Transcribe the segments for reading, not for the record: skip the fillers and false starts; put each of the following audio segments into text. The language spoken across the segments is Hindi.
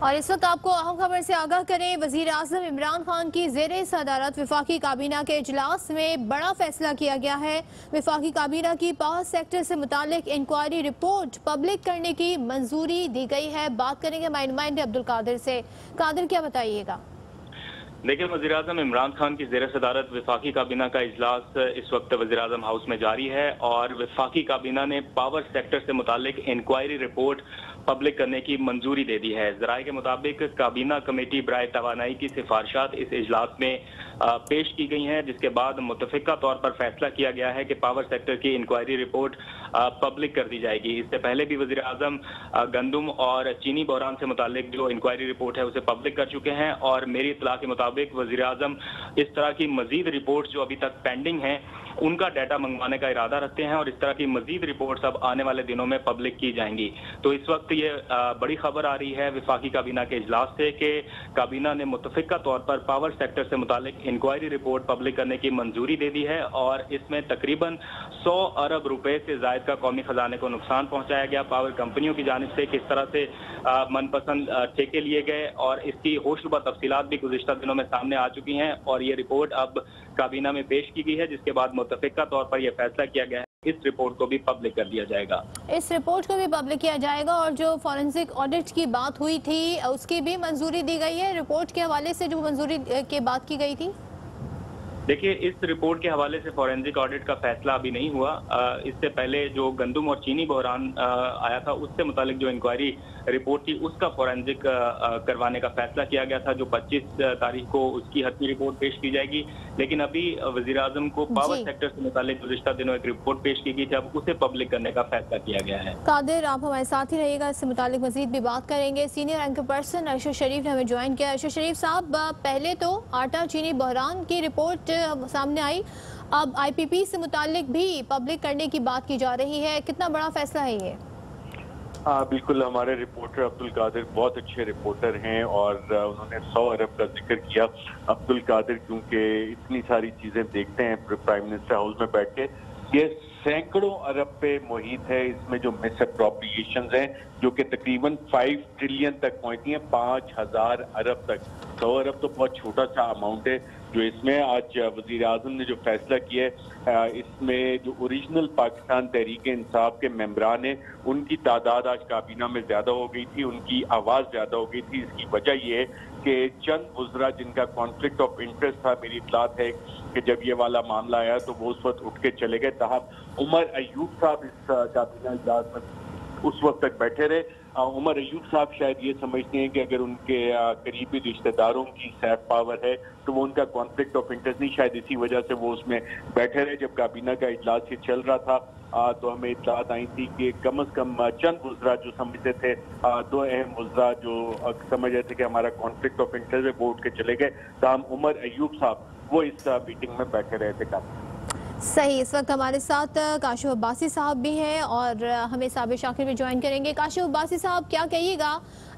और इस वक्त आपको अहम खबर से आगाह करें, वजीर आजम इमरान खान की ज़ेरे सदारत विफाकी काबीना के इजलास में बड़ा फैसला किया गया है। विफाकी काबीना की पावर सेक्टर से मुतालिक इंक्वायरी रिपोर्ट पब्लिक करने की मंजूरी दी गई है। बात करेंगे हमारे नुमाइंदे अब्दुल कादिर से। कादिर, क्या बताइएगा? देखिए, वज़ीर आज़म इमरान खान की ज़ेर सदारत विफाकी काबीना का इजलास इस वक्त वज़ीर आज़म हाउस में जारी है और विफाकी काबीना ने पावर सेक्टर से मुतालिक इंक्वायरी रिपोर्ट पब्लिक करने की मंजूरी दे दी है। ज़राए के मुताबिक काबीना कमेटी बराए तवानाई की सिफारिशात इस इजलास में पेश की गई हैं, जिसके बाद मुतफ़िका तौर पर फैसला किया गया है कि पावर सेक्टर की इंक्वायरी रिपोर्ट पब्लिक कर दी जाएगी। इससे पहले भी वज़ीर आज़म गंदम और चीनी बहरान से मुतालिक जो इंक्वायरी रिपोर्ट है उसे पब्लिक कर चुके हैं और मेरी इत्तला के मुताबिक वज़ीर आज़म इस तरह की मजीद रिपोर्ट जो अभी तक पेंडिंग हैं उनका डाटा मंगवाने का इरादा रखते हैं और इस तरह की मजीद रिपोर्ट्स अब आने वाले दिनों में पब्लिक की जाएंगी। तो इस वक्त ये बड़ी खबर आ रही है विफाकी काबीना के इजलास से कि काबीना ने मुतफ़िका तौर पर पावर सेक्टर से मुतालिक इंक्वायरी रिपोर्ट पब्लिक करने की मंजूरी दे दी है और इसमें तकरीबन 100 अरब रुपए से जायद का कौमी खजाने को नुकसान पहुंचाया गया। पावर कंपनियों की जानिब से किस तरह से मनपसंद ठेके लिए गए और इसकी होशरुबा तफसीलात भी गुज़िश्ता दिनों में सामने आ चुकी हैं और ये रिपोर्ट अब काबीना में पेश की गई है, जिसके बाद मुतफ़िका तौर पर यह फैसला किया गया है इस रिपोर्ट को भी पब्लिक कर दिया जाएगा। इस रिपोर्ट को भी पब्लिक किया जाएगा और जो फॉरेंसिक ऑडिट की बात हुई थी उसकी भी मंजूरी दी गई है। रिपोर्ट के हवाले से जो मंजूरी की बात की गई थी, देखिए, इस रिपोर्ट के हवाले से फॉरेंसिक ऑडिट का फैसला अभी नहीं हुआ। इससे पहले जो गंदम और चीनी बहरान आया था उससे मुतालिक जो इंक्वायरी रिपोर्ट थी उसका फॉरेंसिक करवाने का फैसला किया गया था, जो 25 तारीख को उसकी हतमी रिपोर्ट पेश की जाएगी। लेकिन अभी वज़ीर आज़म को पावर सेक्टर से मुतालिक गुज़िश्ता दिनों एक रिपोर्ट पेश की गई थी, अब उसे पब्लिक करने का फैसला किया गया है। कादिर, आप हमारे साथ ही रहिएगा, इससे मुतालिक मजीद भी बात करेंगे। सीनियर एंकर पर्सन अरशद शरीफ ने हमें ज्वाइन किया। अरशद शरीफ साहब, पहले तो आटा चीनी बहरान की रिपोर्ट सामने आई, अब IPP से मुतालिक भी पब्लिक करने की बात की जा रही है। कितना बड़ा फैसला है ये? बिल्कुल, हमारे रिपोर्टर अब्दुल कादिर बहुत अच्छे रिपोर्टर हैं और उन्होंने 100 अरब का जिक्र किया। अब्दुल कादिर क्योंकि इतनी सारी चीजें देखते हैं प्राइम मिनिस्टर हाउस में बैठ के, ये सैकड़ों अरब पे मुहित है। इसमें जो मिस अप्रोप्रिएशंस हैं जो कि तकरीबन 5 ट्रिलियन तक पहुंचती हैं, 5000 अरब तक। 100 अरब तो बहुत छोटा सा अमाउंट है जो इसमें आज वजीर आजम ने जो फैसला किया है, इसमें जो ओरिजिनल पाकिस्तान तहरीक इंसाफ के मेंबरान हैं उनकी तादाद आज काबीना में ज्यादा हो गई थी, उनकी आवाज ज्यादा हो गई थी। इसकी वजह यह है कि चंद वज़रा जिनका कॉन्फ्लिक्ट ऑफ इंटरेस्ट था, मेरी इत्तलात है कि जब ये वाला मामला आया तो वो उस वक्त उठ के चले गए। ताहम उमर अयूब साहब इस काबीना इजलास में उस वक्त तक बैठे रहे। उमर अयूब साहब शायद ये समझते हैं कि अगर उनके करीबी रिश्तेदारों की सैफ पावर है तो वो उनका कॉन्फ्लिक्ट ऑफ इंटरेस्ट नहीं, शायद इसी वजह से वो उसमें बैठे रहे। जब काबीना का इजलास ये चल रहा था तो हमें इत्तलात आई थी कि कम से कम चंद वज़रा जो समझते थे, 2 अहम वज़रा जो समझ रहे थे कि हमारा कॉन्फ्लिक्ट ऑफ इंटरेस्ट है, वो उठ के चले गए। ताहम उमर अयूब साहब वो इस मीटिंग में बैठे रहे थे। सही, इस वक्त हमारे साथ काशिफ अब्बासी साहब भी हैं और हमें साबिर शाकिर भी ज्वाइन करेंगे। काशिफ अब्बासी साहब, क्या कहिएगा?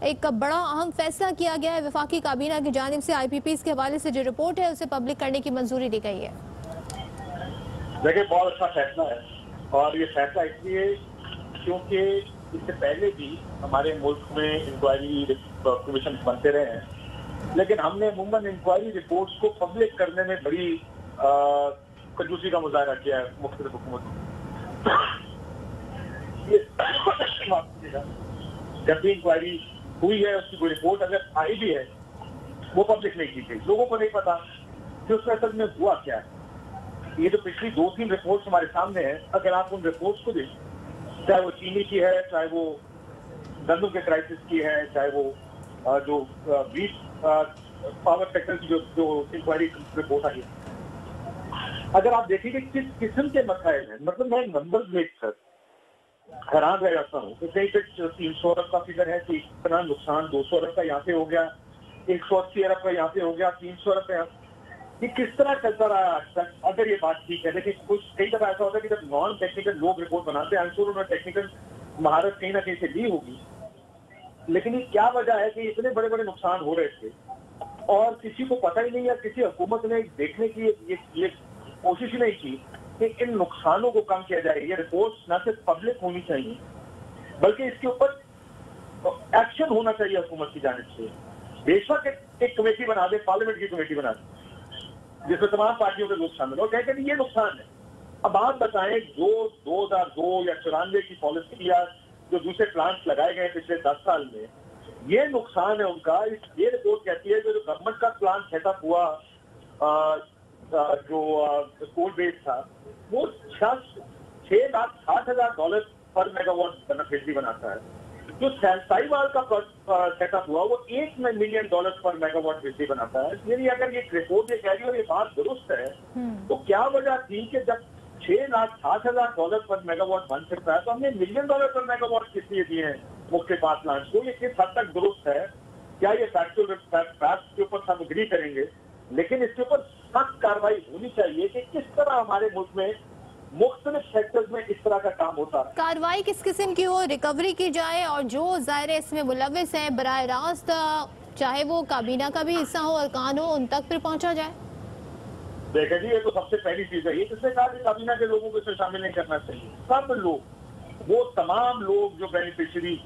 एक बड़ा अहम फैसला किया गया है विफाकी काबीना की जानिब से, IPPs के हवाले से जो रिपोर्ट है उसे पब्लिक करने की मंजूरी दी गई है। देखिए, बहुत अच्छा फैसला है और ये फैसला इसलिए क्योंकि इससे पहले भी हमारे मुल्क में इंक्वायरी कमीशन बनते रहे हैं, लेकिन हमने अमूमन इंक्वायरी रिपोर्ट्स को पब्लिक करने में बड़ी कंजूसी का मुजाहरा किया है मुख्तलिफ हुकूमत। जब भी इंक्वायरी हुई है उसकी कोई रिपोर्ट अगर आई भी है वो पब्लिक नहीं की गई, लोगों को नहीं पता कि उसमें असल में हुआ क्या है। ये जो पिछली 2-3 रिपोर्ट्स हमारे सामने है, अगर आप उन रिपोर्ट्स को देखें, चाहे वो चीनी की है, चाहे वो गंदम के क्राइसिस की है, चाहे वो जो बीफ पावर सेक्टर की जो इंक्वायरी रिपोर्ट आई है, अगर आप देखेंगे किस किस्म के मसाइल हैं, मतलब मैं नंबर देखकर हैरान रह जाता हूँ कि कहीं पे 300 अरब का फिगर है तो इतना नुकसान 200 अरब का यहाँ से हो गया, 180 अरब का यहाँ से हो गया, 300 अरब का ये किस तरह चलता रहा आज तक। अगर ये बात ठीक है, देखिए कुछ कई दफा ऐसा होता है कि जब नॉन टेक्निकल लोग रिपोर्ट बनाते हैं, अंशुर उन्होंने टेक्निकल महारत कहीं ना कहीं से ली होगी, लेकिन ये क्या वजह है कि इतने बड़े बड़े नुकसान हो रहे थे और किसी को पता ही नहीं, या किसी हुकूमत ने देखने की ये कोशिश ही नहीं की कि इन नुकसानों को कम किया जाए। ये रिपोर्ट्स न सिर्फ पब्लिक होनी चाहिए बल्कि इसके ऊपर एक्शन होना चाहिए हुकूमत की जानिब से। बेशक एक कमेटी बना दे, पार्लियामेंट की कमेटी बना दे जिसमें तमाम पार्टियों के लोग शामिल हो, कहें कि ये नुकसान है। अब आप बताएं, जो 2002 या 94 की पॉलिसी या जो दूसरे प्लांट्स लगाए गए पिछले 10 साल में, ये नुकसान है उनका। ये रिपोर्ट कहती है कि जो गवर्नमेंट का प्लांट सेटअप हुआ जो कोल बेस था, वो $6,60,000 पर मेगावाट बिजली बनाता है। जो साहिवाल का सेटअप हुआ वो $1 मिलियन पर मेगावाट बिजली बनाता है। यानी अगर ये रिपोर्ट ये कह रही है और ये बात दुरुस्त है, तो क्या वजह थी कि जब $6,60,000 पर मेगावाट बन सकता है तो हमने $1 मिलियन पर मेगावाट किस लिए दिए हैं मुख्य पावर प्लांट्स को? ये किस हद तक दुरुस्त है? क्या ये फैक्चुअल फैक्ट के ऊपर हम एग्री करेंगे, लेकिन इसके ऊपर सख्त कार्रवाई होनी चाहिए कि किस तरह हमारे मुल्क में मुख्तलिफ सेक्टर्स में इस तरह का काम होता है। कार्रवाई किस किस्म की हो, रिकवरी की जाए और जो ज़ाहिर इसमें मुलविस है बराह रास्त, चाहे वो काबीना का भी हिस्सा हो, अरकान हो, उन तक फिर पहुंचा जाए। देखिए जी, ये तो सबसे पहली चीज है। ये किसने कहा कि काबीना के लोगों को इसमें शामिल नहीं करना चाहिए? सब लोग, वो तमाम लोग जो बेनिफिशियरी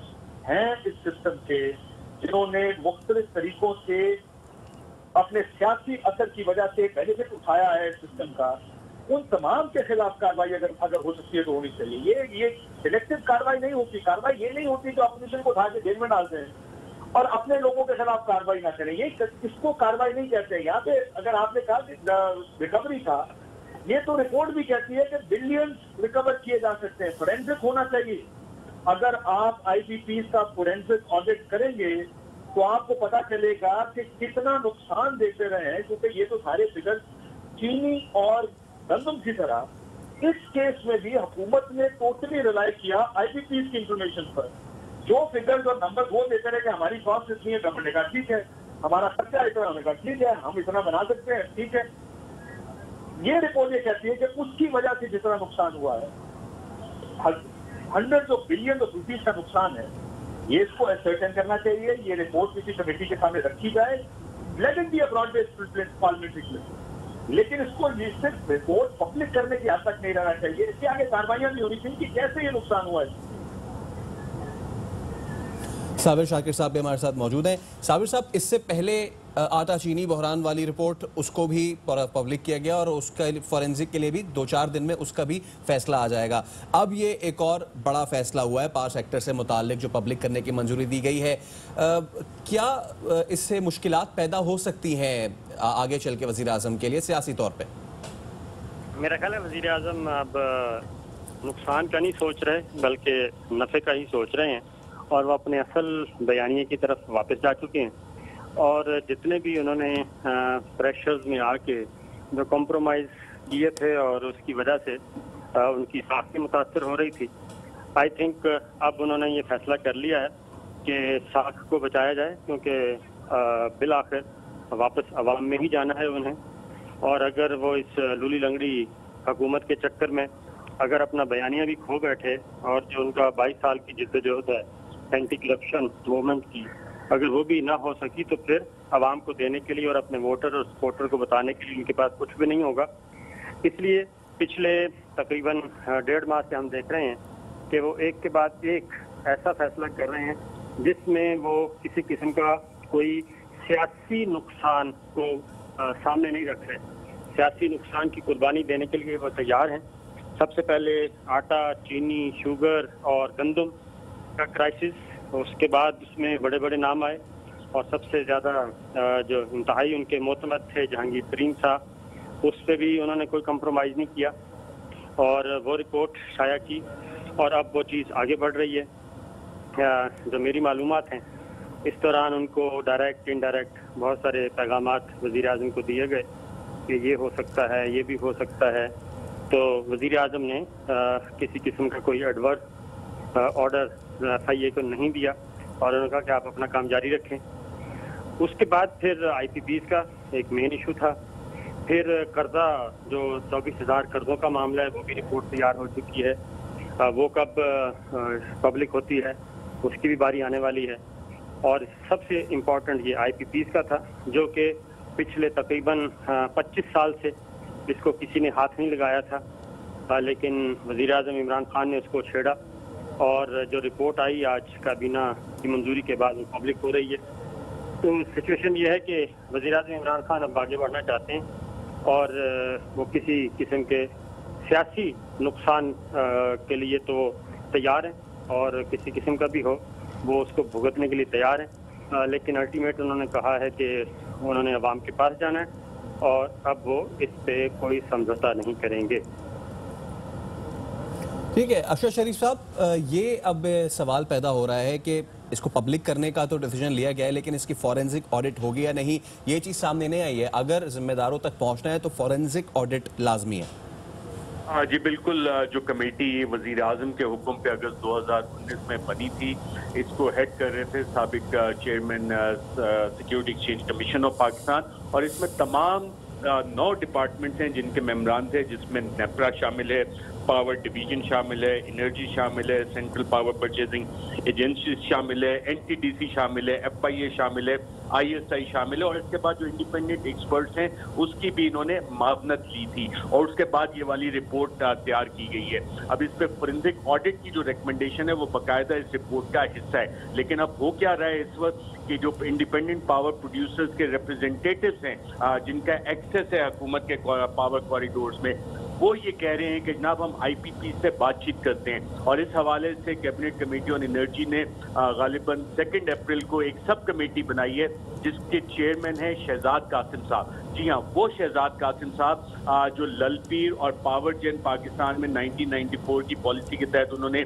हैं इस सिस्टम के, जिन्होंने मुख्तलिफ तरीकों से अपने सियासी असर की वजह से बेनिफिट उठाया है सिस्टम का, उन तमाम के खिलाफ कार्रवाई अगर हो सकती है तो होनी चाहिए। ये सिलेक्टिव कार्रवाई नहीं होती। कार्रवाई ये नहीं होती जो अपोजिशन को उठा के जेल में डालते हैं और अपने लोगों के खिलाफ कार्रवाई ना करें। ये इसको कार्रवाई नहीं कहते। यहाँ पे अगर आपने कहा कि रिकवरी था, ये तो रिपोर्ट भी कहती है कि बिलियंस रिकवर किए जा सकते हैं। फोरेंसिक होना चाहिए। अगर आप IPPs का फोरेंसिक ऑडिट करेंगे तो आपको पता चलेगा कि कितना नुकसान देते रहे हैं, क्योंकि ये तो सारे फिगर चीनी और गंदम की तरह इस केस में भी हुकूमत ने टोटली रिलाई किया IPPs की इंफॉर्मेशन पर। जो फिगर्स और नंबर वो देते रहे कि हमारी कॉस्ट इतनी है, गवर्नमेंट ने कहा ठीक है, हमारा खर्चा इतना, हमने कहा ठीक है, हम इतना बना सकते हैं, ठीक है। ये रिपोर्ट ये कहती है कि उसकी वजह से जितना नुकसान हुआ है, hundreds of billion of rupees का नुकसान है, ये इसको एसर्टेन करना चाहिए। ये रिपोर्ट किसी कमेटी के सामने रखी जाए, let it be a broad based parliamentary, लेकिन इसको सिर्फ रिपोर्ट पब्लिक करने की हद तक नहीं रहना चाहिए। इसके आगे कार्रवाइयां भी होनी चाहिए कि कैसे ये नुकसान हुआ है। साबिर शाकिर साहब भी हमारे साथ मौजूद हैं। साबिर साहब, इससे पहले आटा चीनी बहरान वाली रिपोर्ट, उसको भी पब्लिक किया गया और उसका फॉरेंसिक के लिए भी 2-4 दिन में उसका भी फैसला आ जाएगा। अब ये एक और बड़ा फैसला हुआ है पावर सेक्टर से मुताल्लिक जो पब्लिक करने की मंजूरी दी गई है। क्या इससे मुश्किलात पैदा हो सकती हैं आगे चल के वज़ीर आज़म के लिए सियासी तौर पे? मेरा ख्याल है वज़ीर आज़म अब नुकसान का नहीं सोच रहे बल्कि नफ़े का ही सोच रहे हैं और वो अपने असल बयानिए की तरफ वापस जा चुके हैं। और जितने भी उन्होंने प्रेशर्स में आके जो कॉम्प्रोमाइज़ किए थे और उसकी वजह से उनकी साख मुतासर हो रही थी, आई थिंक अब उन्होंने ये फैसला कर लिया है कि साख को बचाया जाए, क्योंकि बिल आखिर वापस अवाम में ही जाना है उन्हें। और अगर वो इस लूली लंगड़ी हुकूमत के चक्कर में अगर अपना बयानिया भी खो बैठे और जो उनका 22 साल की जिद्दोजहद है एंटी करप्शन मूवमेंट की, अगर वो भी ना हो सकी तो फिर आवाम को देने के लिए और अपने वोटर और सपोर्टर को बताने के लिए उनके पास कुछ भी नहीं होगा। इसलिए पिछले तकरीबन 1.5 माह से हम देख रहे हैं कि वो एक के बाद एक ऐसा फैसला कर रहे हैं जिसमें वो किसी किस्म का कोई सियासी नुकसान को सामने नहीं रख रहे। सियासी नुकसान की कुर्बानी देने के लिए वो तैयार हैं। सबसे पहले आटा, चीनी, शुगर और गंदम का क्राइसिस, उसके बाद उसमें बड़े बड़े नाम आए और सबसे ज़्यादा जो इंतहाई उनके मोतमद थे जहांगीर तरीन साहब, उस पर भी उन्होंने कोई कंप्रोमाइज़ नहीं किया और वो रिपोर्ट शाया की और अब वो चीज़ आगे बढ़ रही है। जो मेरी मालूमात हैं, इस दौरान उनको डायरेक्ट इनडायरेक्ट बहुत सारे पैगामात वज़ीर आज़म को दिए गए कि ये हो सकता है, ये भी हो सकता है। तो वज़ीर आज़म ने किसी किस्म का कोई एडवर्स ऑर्डर FIA को नहीं दिया और उन्होंने कहा कि आप अपना काम जारी रखें। उसके बाद फिर IPPs का एक मेन इशू था। फिर कर्जा, जो 24,000 कर्जों का मामला है, वो भी रिपोर्ट तैयार हो चुकी है। वो कब पब्लिक होती है उसकी भी बारी आने वाली है। और सबसे इम्पोर्टेंट ये IPPs का था, जो कि पिछले तकरीबन 25 साल से इसको किसी ने हाथ नहीं लगाया था, लेकिन वज़ीर आज़म इमरान खान ने उसको छेड़ा और जो रिपोर्ट आई आज काबीना की मंजूरी के बाद वो पब्लिक हो रही है। तो सिचुएशन ये है कि वज़ीर-ए-आज़म इमरान खान अब आगे बढ़ना चाहते हैं और वो किसी किस्म के सियासी नुकसान के लिए तो तैयार हैं और किसी किस्म का भी हो वो उसको भुगतने के लिए तैयार हैं, लेकिन अल्टीमेट उन्होंने कहा है कि उन्होंने अवाम के पास जाना है और अब वो इस पे कोई समझौता नहीं करेंगे। ठीक है अशरफ शरीफ साहब, ये अब सवाल पैदा हो रहा है कि इसको पब्लिक करने का तो डिसीजन लिया गया है, लेकिन इसकी फॉरेंसिक ऑडिट होगी या नहीं, ये चीज़ सामने नहीं आई है। अगर जिम्मेदारों तक पहुंचना है तो फॉरेंसिक ऑडिट लाजमी है। जी बिल्कुल, जो कमेटी वजीर आजम के हुक्म पे अगस्त 2019 में बनी थी, इसको हेड कर रहे थे साबिक chairman security exchange commission of Pakistan, और इसमें तमाम 9 डिपार्टमेंट्स हैं जिनके मेम्बरान थे, जिसमें नेपरा शामिल है, पावर डिवीजन शामिल है, एनर्जी शामिल है, सेंट्रल पावर परचेजिंग एजेंसी शामिल है, एनटीडीसी शामिल है, एफआईए शामिल है, आईएसआई शामिल है, और इसके बाद जो इंडिपेंडेंट एक्सपर्ट्स हैं उसकी भी इन्होंने मावनत ली थी और उसके बाद ये वाली रिपोर्ट तैयार की गई है। अब इस पे फोरेंसिक ऑडिट की जो रिकमेंडेशन है वो बाकायदा इस रिपोर्ट का हिस्सा है। लेकिन अब हो क्या रहा है इस वक्त कि जो इंडिपेंडेंट पावर प्रोड्यूसर्स के रिप्रेजेंटेटिव्स हैं जिनका एक्सेस है हुकूमत के पावर कॉरिडोर्स में, वो ये कह रहे हैं कि जनाब हम आईपीपी से बातचीत करते हैं, और इस हवाले से कैबिनेट कमेटी ऑन एनर्जी ने गालिबन 2 अप्रैल को एक सब कमेटी बनाई है जिसके चेयरमैन है शहजाद कासिम साहब। जी हाँ, वो शहजाद कासिम साहब जो ललपीर और पावर जेन पाकिस्तान में 1994 की पॉलिसी के तहत उन्होंने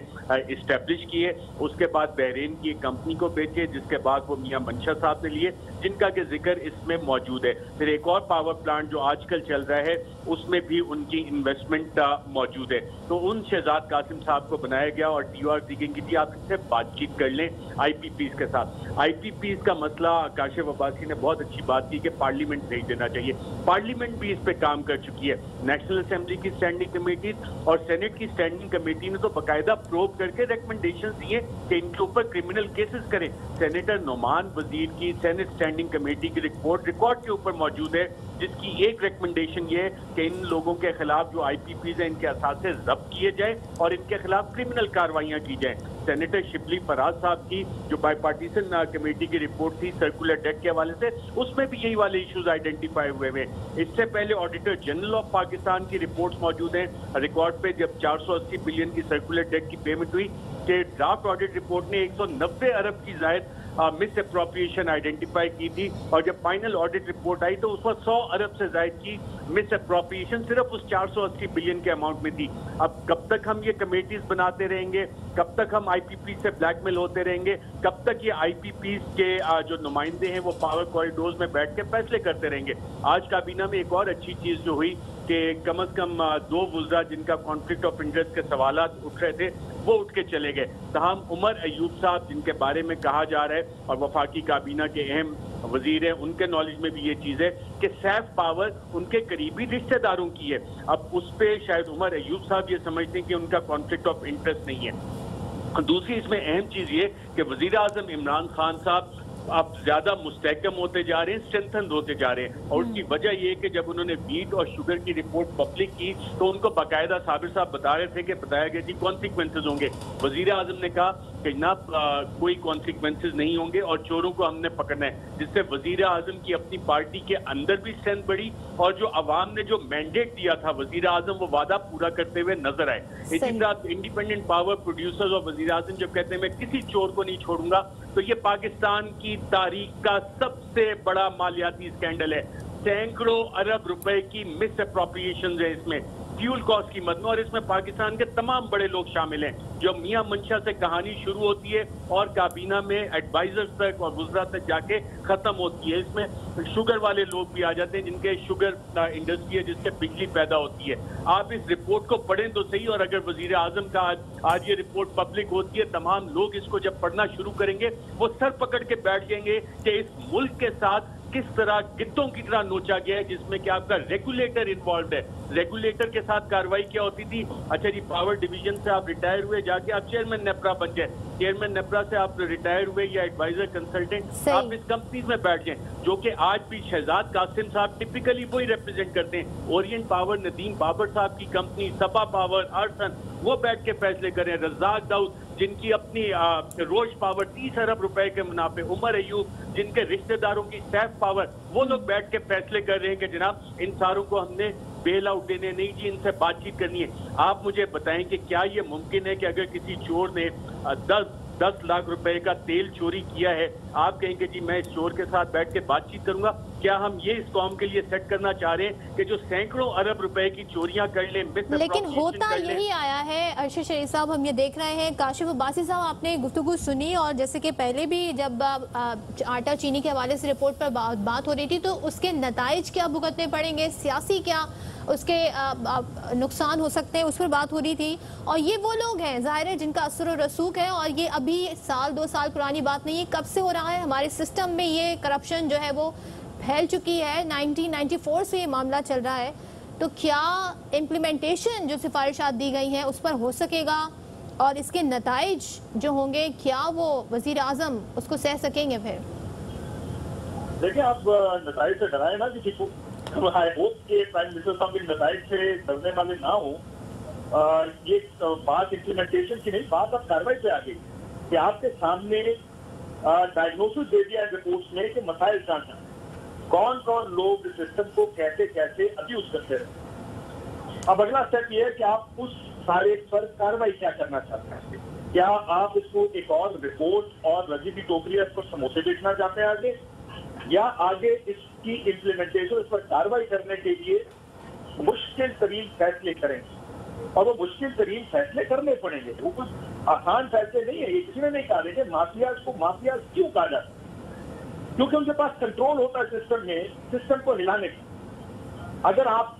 इस्टेब्लिश किए, उसके बाद बहरीन की एक कंपनी को बेचे, जिसके बाद वो मियां मंशा साहब ने लिए जिनका के जिक्र इसमें मौजूद है। फिर एक और पावर प्लांट जो आजकल चल रहा है उसमें भी उनकी इन्वेस्टमेंट मौजूद है। तो उन शहजाद कासिम साहब को बनाया गया और टीआर दी गई थी आप इससे बातचीत कर लें आईपीपीज के साथ। आईपीपीज का मसला काशिफ अब्बासी ने बहुत अच्छी बात की कि पार्लियामेंट भेज देना चाहिए। पार्लियामेंट भी इस पे काम कर चुकी है। नेशनल असेंबली की स्टैंडिंग कमेटी और सेनेट की स्टैंडिंग कमेटी ने तो बाकायदा प्रोब करके रिकमेंडेशन दिए कि इनके ऊपर क्रिमिनल केसेस करें। सेनेटर नोमान वजीर की सेनेट स्टैंडिंग कमेटी की रिपोर्ट रिकॉर्ड के ऊपर मौजूद है, जिसकी एक रिकमेंडेशन ये है कि इन लोगों के खिलाफ जो आईपीपीज हैं इनके असासे जब्त किए जाए और इनके खिलाफ क्रिमिनल कार्रवाइयां की जाए। सेनेटर शिबली फराज साहब की जो बाईपार्टीसन कमेटी की रिपोर्ट थी सर्कुलर डेक के हवाले से, उसमें भी यही वाले इश्यूज आइडेंटिफाई हुए हैं। इससे पहले ऑडिटर जनरल ऑफ पाकिस्तान की रिपोर्ट्स मौजूद हैं रिकॉर्ड पे, जब 480 बिलियन की सर्कुलर डेक की पेमेंट हुई कि ड्राफ्ट ऑडिट रिपोर्ट ने 190 अरब की जायद मिस अप्रोप्रिएशन आइडेंटिफाई की थी, और जब फाइनल ऑडिट रिपोर्ट आई तो उस पर 100 अरब से जायद की मिस अप्रोप्रिएशन सिर्फ उस 480 बिलियन के अमाउंट में थी। अब कब तक हम ये कमेटीज बनाते रहेंगे, कब तक हम आईपीपी से ब्लैकमेल होते रहेंगे, कब तक ये आईपीपी के जो नुमाइंदे हैं वो पावर कॉरिडोर्स में बैठ के फैसले करते रहेंगे। आज काबीना में एक और अच्छी चीज जो हुई कि कम से कम 2 वज़रा जिनका कॉन्फ्लिक्ट ऑफ इंटरेस्ट के सवालात उठ रहे थे वो उठ के चले गए। तमाम उमर अयूब साहब जिनके बारे में कहा जा रहा है और वफाकी काबीना के अहम वजीर हैं, उनके नॉलेज में भी ये चीज़ है कि सैफ पावर उनके करीबी रिश्तेदारों की है। अब उस पर शायद उमर अयूब साहब ये समझते हैं कि उनका कॉन्फ्लिक्ट ऑफ इंटरेस्ट नहीं है। दूसरी इसमें अहम चीज़ ये कि वजीर आज़म इमरान खान साहब अब ज्यादा मुस्तहकम होते जा रहे हैं, स्ट्रेंथन होते जा रहे हैं, और उसकी वजह यह कि जब उन्होंने वीट और शुगर की रिपोर्ट पब्लिक की तो उनको बाकायदा साबिर साहब बता रहे थे कि बताया गया कि कॉन्सिक्वेंसेज होंगे। वजीर आजम ने कहा कि जनाब कोई कॉन्सिक्वेंसेज नहीं होंगे और चोरों को हमने पकड़ना है, जिससे वजीर आजम की अपनी पार्टी के अंदर भी स्ट्रेंथ बढ़ी और जो अवाम ने जो मैंडेट दिया था वजीर आजम वो वादा पूरा करते हुए नजर आए। इसी तरह इंडिपेंडेंट पावर प्रोड्यूसर्स और वजीर आजम जब कहते हैं मैं किसी चोर को नहीं छोड़ूंगा, तो ये पाकिस्तान की तारीख का सबसे बड़ा मालियाती स्कैंडल है। सैकड़ों अरब रुपए की मिस अप्रोप्रिएशन है इसमें, फ्यूल कॉस्ट की मद में, और इसमें पाकिस्तान के तमाम बड़े लोग शामिल हैं। जो मियां मंशा से कहानी शुरू होती है और काबीना में एडवाइजर्स तक और वज़रा तक जाके खत्म होती है, इसमें शुगर वाले लोग भी आ जाते हैं जिनके शुगर इंडस्ट्री है जिससे बिजली पैदा होती है। आप इस रिपोर्ट को पढ़ें तो सही, और अगर वजीर आजम का आज ये रिपोर्ट पब्लिक होती है, तमाम लोग इसको जब पढ़ना शुरू करेंगे वो सर पकड़ के बैठ जाएंगे कि इस मुल्क के साथ किस तरह गिद्धों की तरह नोचा गया है, जिसमें कि आपका रेगुलेटर इन्वॉल्व है। रेगुलेटर के साथ कार्रवाई क्या होती थी? अच्छा जी, पावर डिवीजन से आप रिटायर हुए, जाके आप चेयरमैन नेपरा बन जाए, चेयरमैन नेपरा से आप रिटायर हुए या एडवाइजर कंसल्टेंट, आप इस कंपनी में बैठ जाएं, जो कि आज भी शहजाद कासिम साहब टिपिकली वही रिप्रेजेंट करते हैं। ओरिएंट पावर नदीम बाबर साहब की कंपनी, सपा पावर, आर्सन, वो बैठ के फैसले करें। रज़ाक दाऊद जिनकी अपनी रोज पावर 30 अरब रुपए के मुनाफे, उमर अयूब जिनके रिश्तेदारों की सैफ पावर, वो लोग बैठ के फैसले कर रहे हैं कि जनाब इन सारों को हमने बेल आउट देने नहीं जी, इनसे बातचीत करनी है। आप मुझे बताएं कि क्या ये मुमकिन है कि अगर किसी चोर ने 10 लाख रुपए का तेल चोरी किया है, आप कहेंगे जी मैं इस चोर के साथ बैठ के बातचीत करूंगा? क्या हम ये इस कौम के लिए सेट करना चाह रहे हैं कि जो सैकड़ों अरब रुपए की चोरियां कर ले? लेकिन होता यही आया है अरशद शरीफ साहब, हम ये देख रहे हैं। काशिफ अब्बासी साहब, आपने गुफ्तगू सुनी और जैसे कि पहले भी जब आटा चीनी के हवाले से रिपोर्ट पर बात हो रही थी तो उसके नताइज क्या भुगतने पड़ेंगे, सियासी क्या उसके नुकसान हो सकते हैं, उस पर बात हो रही थी। और ये वो लोग हैं ज़ाहिर है जिनका असर और रसूख है, और ये अभी साल 2 साल पुरानी बात नहीं है, कब से हो रहा है। हमारे सिस्टम में ये करप्शन जो है वो फैल चुकी है, 1994 से ये मामला चल रहा है। तो क्या इम्प्लीमेंटेशन जो सिफारिशात दी गई हैं उस पर हो सकेगा, और इसके नताइज जो होंगे क्या वो वजीर आजम उसको सह सकेंगे? फिर देखिए, आप नताइज से डराए ना किसी को। आई होप कि प्राइम मिनिस्टर साहब इन नताइज से डरने वाले ना हो। ये बात इम्प्लीमेंटेशन की नहीं, बात अब कार्रवाई पे आ गई कि आपके सामने डायग्नोसिस दे दिया रिपोर्ट्स में कि मसाइल जांचना, कौन कौन लोग सिस्टम को कैसे कैसे अब्यूज करते रहे। अब अगला स्टेप ये है कि आप उस सारे पर कार्रवाई क्या करना चाहते हैं। क्या आप इसको एक और रिपोर्ट और रजी की टोकरियां इस पर समोसे बेचना चाहते हैं आगे, या आगे इसकी इम्प्लीमेंटेशन, इस पर कार्रवाई करने के लिए मुश्किल तरीन फैसले करेंगे? और वो मुश्किल तरीन फैसले करने पड़ेंगे, वो कुछ आसान फैसले नहीं है। ये किसी ने नहीं कहा। देखिए, माफियाज को माफियाज क्यों कहा जाता है? क्योंकि उनके पास कंट्रोल होता है सिस्टम में, सिस्टम को हिलाने का। अगर आप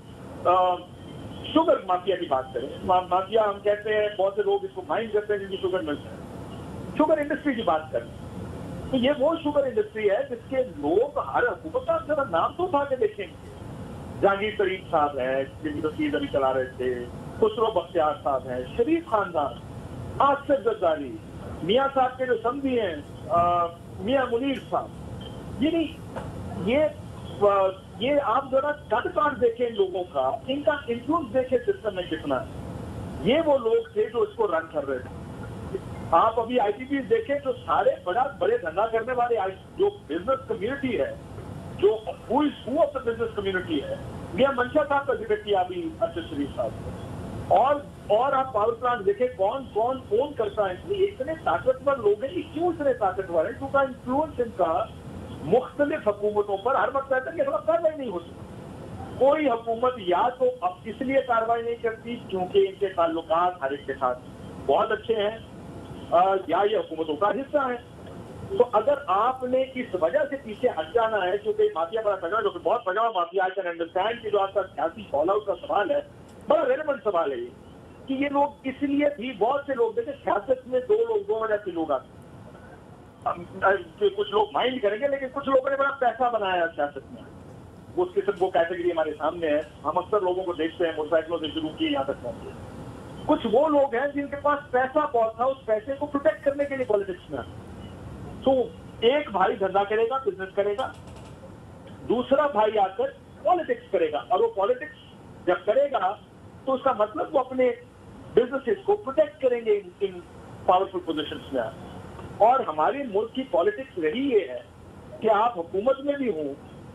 शुगर माफिया की बात करें, माफिया हम कहते हैं, बहुत से लोग इसको माइंड करते हैं जिनकी शुगर मिलता है। शुगर इंडस्ट्री की बात करें तो ये वो शुगर इंडस्ट्री है जिसके लोग हर हुकूमत का जरा नाम तो उठा के देखेंगे। जहांगीर तरीन साहब हैं जिनकी तस्वीर अभी चला रहे थे, खुसरो बख्तियार साहब हैं, शरीफ खानदान, आसिफ जरदारी, मियाँ साहब के जो समधी हैं मियाँ मुनीर साहब। ये आप जरा कद काट देखें इन लोगों का, इनका इन्फ्लुएंस देखें सिस्टम में कितना है। ये वो लोग थे जो इसको रन कर रहे थे। आप अभी आईटीपी देखें तो सारे बड़े धंधा करने वाले जो बिजनेस कम्युनिटी है, जो ऑफ द बिजनेस कम्युनिटी है, मियां मंशा साहब का जिक्र किया अभी अरशद शरीफ साहब। और आप पावर प्लांट देखें कौन कौन ओन करता है। इतने ताकतवर लोग हैं, क्यों इतने ताकतवर है? क्योंकि इन्फ्लुएंस इनका मुख्तलिफ हुकूमतों पर हर वक्त रहता है कि कार्रवाई नहीं होती। कोई हुकूमत या तो अब इसलिए कार्रवाई नहीं करती क्योंकि इनके ताल्लुकात हर एक के साथ बहुत अच्छे हैं, या ये हुकूमतों का हिस्सा है। तो अगर आपने इस वजह से पीछे हट जाना है, क्योंकि माफिया बड़ा तगड़ा, जो कि बहुत तगड़ा माफिया, आई कैन अंडरस्टैंड कि जो आपका सियासी फॉल आउट का सवाल है, बड़ा रेलेवेंट सवाल है ये, कि ये लोग इसलिए भी, बहुत से लोग देखे सियासत में दो वजह से लोग आते हैं। कुछ लोग माइंड करेंगे, लेकिन कुछ लोगों ने बड़ा पैसा बनाया सियासत में। उस किस्म वो कैटेगरी हमारे सामने है। हम अक्सर लोगों को देखते हैं, मोटरसाइकिलों से शुरू किए यहाँ तक पहुंचे। कुछ वो लोग हैं जिनके पास पैसा बहुत था, उस पैसे को प्रोटेक्ट करने के लिए पॉलिटिक्स में। तो एक भाई धंधा करेगा, बिजनेस करेगा, दूसरा भाई आकर पॉलिटिक्स करेगा, और वो पॉलिटिक्स जब करेगा तो उसका मतलब वो अपने बिजनेसेस को प्रोटेक्ट करेंगे इन पावरफुल पोजीशंस में। और हमारे मुल्क की पॉलिटिक्स रही ये है कि आप हुकूमत में भी हो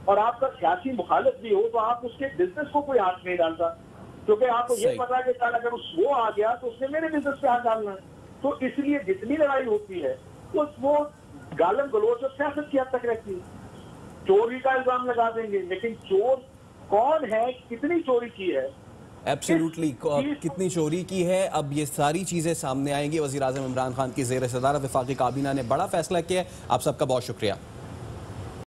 और आपका सियासी मुखालिफ भी हो, तो आप उसके बिजनेस को कोई हाथ नहीं डालता, क्योंकि आपको ये पता है कि अगर वो आ गया तो उसने मेरे बिजनेस पे हाथ डालना है। तो इसलिए जितनी लड़ाई होती है तो वो गालम गलोच और सियासत की हद तक रहती है। चोरी का इल्जाम लगा देंगे, लेकिन चोर कौन है, कितनी चोरी की है, एब्सोल्युटली कितनी चोरी की है, अब ये सारी चीजें सामने आएंगी। वज़ीर आज़म इमरान खान की ज़ेर सदारत वफाकी काबीना ने बड़ा फैसला किया है। आप सबका बहुत शुक्रिया।